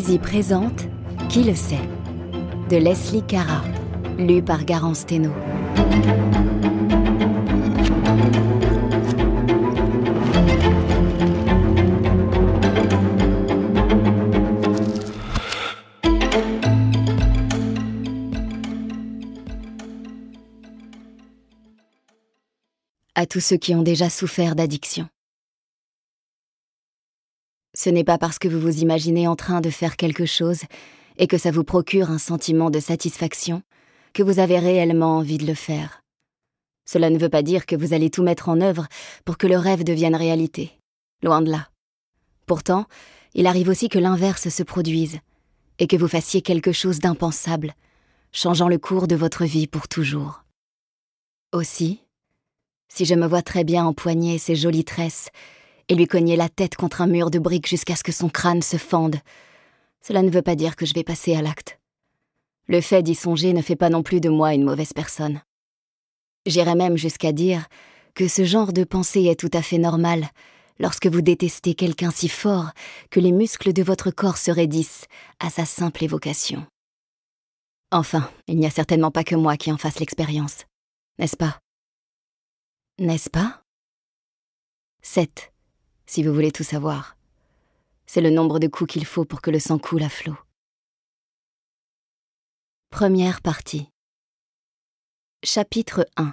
Poésie présente Qui le sait de Leslie Cara, lu par Garance Thénault. À tous ceux qui ont déjà souffert d'addiction. Ce n'est pas parce que vous vous imaginez en train de faire quelque chose et que ça vous procure un sentiment de satisfaction que vous avez réellement envie de le faire. Cela ne veut pas dire que vous allez tout mettre en œuvre pour que le rêve devienne réalité. Loin de là. Pourtant, il arrive aussi que l'inverse se produise et que vous fassiez quelque chose d'impensable, changeant le cours de votre vie pour toujours. Aussi, si je me vois très bien empoigner ses jolies tresses et lui cogner la tête contre un mur de briques jusqu'à ce que son crâne se fende, cela ne veut pas dire que je vais passer à l'acte. Le fait d'y songer ne fait pas non plus de moi une mauvaise personne. J'irais même jusqu'à dire que ce genre de pensée est tout à fait normal lorsque vous détestez quelqu'un si fort que les muscles de votre corps se raidissent à sa simple évocation. Enfin, il n'y a certainement pas que moi qui en fasse l'expérience, n'est-ce pas? N'est-ce pas? 7. Si vous voulez tout savoir. C'est le nombre de coups qu'il faut pour que le sang coule à flot. Première partie. Chapitre 1.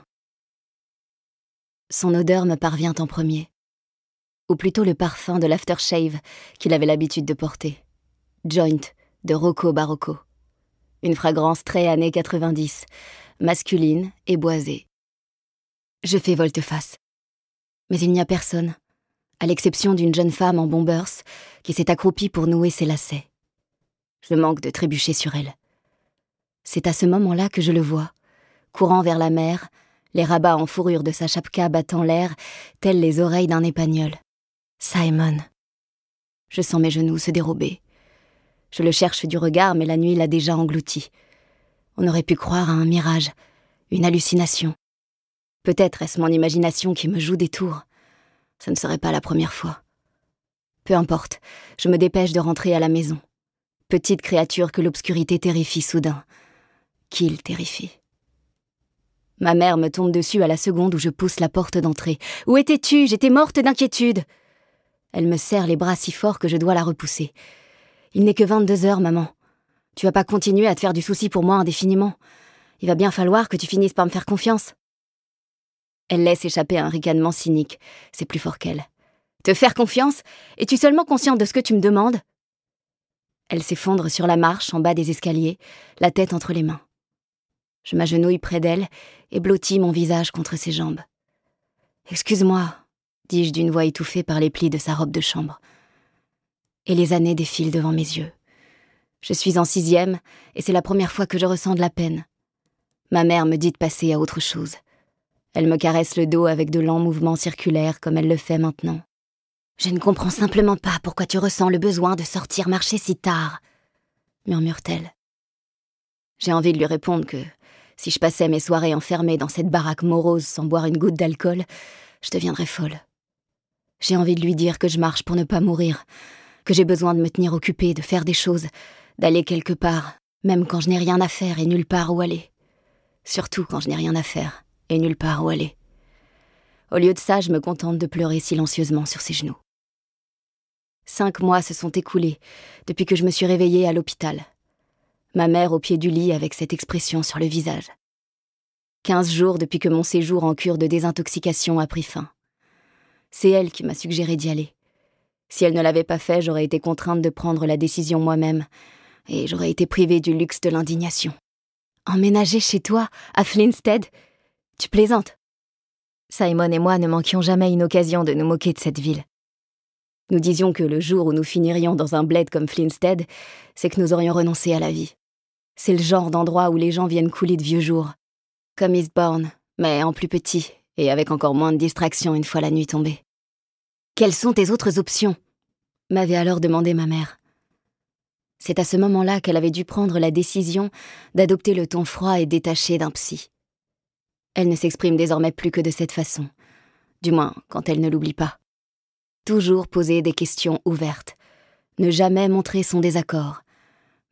Son odeur me parvient en premier. Ou plutôt le parfum de l'aftershave qu'il avait l'habitude de porter. Joint de Rocco Barocco. Une fragrance très années 90, masculine et boisée. Je fais volte-face. Mais il n'y a personne, à l'exception d'une jeune femme en bombers qui s'est accroupie pour nouer ses lacets. Je manque de trébucher sur elle. C'est à ce moment-là que je le vois, courant vers la mer, les rabats en fourrure de sa chapka battant l'air, telles les oreilles d'un épagnol. Simon. Je sens mes genoux se dérober. Je le cherche du regard, mais la nuit l'a déjà englouti. On aurait pu croire à un mirage, une hallucination. Peut-être est-ce mon imagination qui me joue des tours. Ce ne serait pas la première fois. Peu importe, je me dépêche de rentrer à la maison. Petite créature que l'obscurité terrifie soudain. Qu'il terrifie. Ma mère me tombe dessus à la seconde où je pousse la porte d'entrée. « Où étais-tu? J'étais morte d'inquiétude !» Elle me serre les bras si fort que je dois la repousser. « Il n'est que 22 heures, maman. Tu vas pas continuer à te faire du souci pour moi indéfiniment. Il va bien falloir que tu finisses par me faire confiance. » Elle laisse échapper un ricanement cynique. C'est plus fort qu'elle. « Te faire confiance? Es-tu seulement consciente de ce que tu me demandes ?» Elle s'effondre sur la marche en bas des escaliers, la tête entre les mains. Je m'agenouille près d'elle et blottis mon visage contre ses jambes. « Excuse-moi », dis-je d'une voix étouffée par les plis de sa robe de chambre. Et les années défilent devant mes yeux. Je suis en 6e et c'est la première fois que je ressens de la peine. Ma mère me dit de passer à autre chose. Elle me caresse le dos avec de lents mouvements circulaires comme elle le fait maintenant. « Je ne comprends simplement pas pourquoi tu ressens le besoin de sortir marcher si tard, » murmure-t-elle. J'ai envie de lui répondre que si je passais mes soirées enfermée dans cette baraque morose sans boire une goutte d'alcool, je deviendrais folle. J'ai envie de lui dire que je marche pour ne pas mourir, que j'ai besoin de me tenir occupée, de faire des choses, d'aller quelque part, même quand je n'ai rien à faire et nulle part où aller. Surtout quand je n'ai rien à faire et nulle part où aller. Au lieu de ça, je me contente de pleurer silencieusement sur ses genoux. 5 mois se sont écoulés depuis que je me suis réveillée à l'hôpital. Ma mère au pied du lit avec cette expression sur le visage. 15 jours depuis que mon séjour en cure de désintoxication a pris fin. C'est elle qui m'a suggéré d'y aller. Si elle ne l'avait pas fait, j'aurais été contrainte de prendre la décision moi-même et j'aurais été privée du luxe de l'indignation. Emménager chez toi, à Flinstead? Tu plaisantes? Simon et moi ne manquions jamais une occasion de nous moquer de cette ville. Nous disions que le jour où nous finirions dans un bled comme Flinstead, c'est que nous aurions renoncé à la vie. C'est le genre d'endroit où les gens viennent couler de vieux jours. Comme Eastbourne, mais en plus petit, et avec encore moins de distractions une fois la nuit tombée. « Quelles sont tes autres options ?» m'avait alors demandé ma mère. C'est à ce moment-là qu'elle avait dû prendre la décision d'adopter le ton froid et détaché d'un psy. Elle ne s'exprime désormais plus que de cette façon, du moins quand elle ne l'oublie pas. Toujours poser des questions ouvertes, ne jamais montrer son désaccord,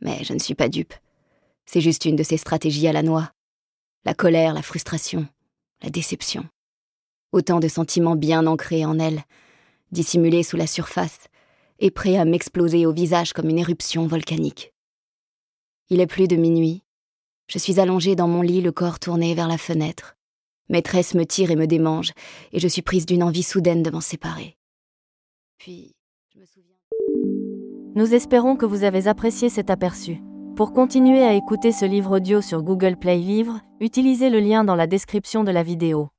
Mais je ne suis pas dupe. C'est juste une de ces stratégies à la noix. La colère, la frustration, la déception. Autant de sentiments bien ancrés en elle, dissimulés sous la surface, et prêts à m'exploser au visage comme une éruption volcanique. Il est plus de minuit. Je suis allongée dans mon lit, le corps tourné vers la fenêtre. Maîtresse me tire et me démange, et je suis prise d'une envie soudaine de m'en séparer. Puis, je me souviens... Nous espérons que vous avez apprécié cet aperçu. Pour continuer à écouter ce livre audio sur Google Play Livres, utilisez le lien dans la description de la vidéo.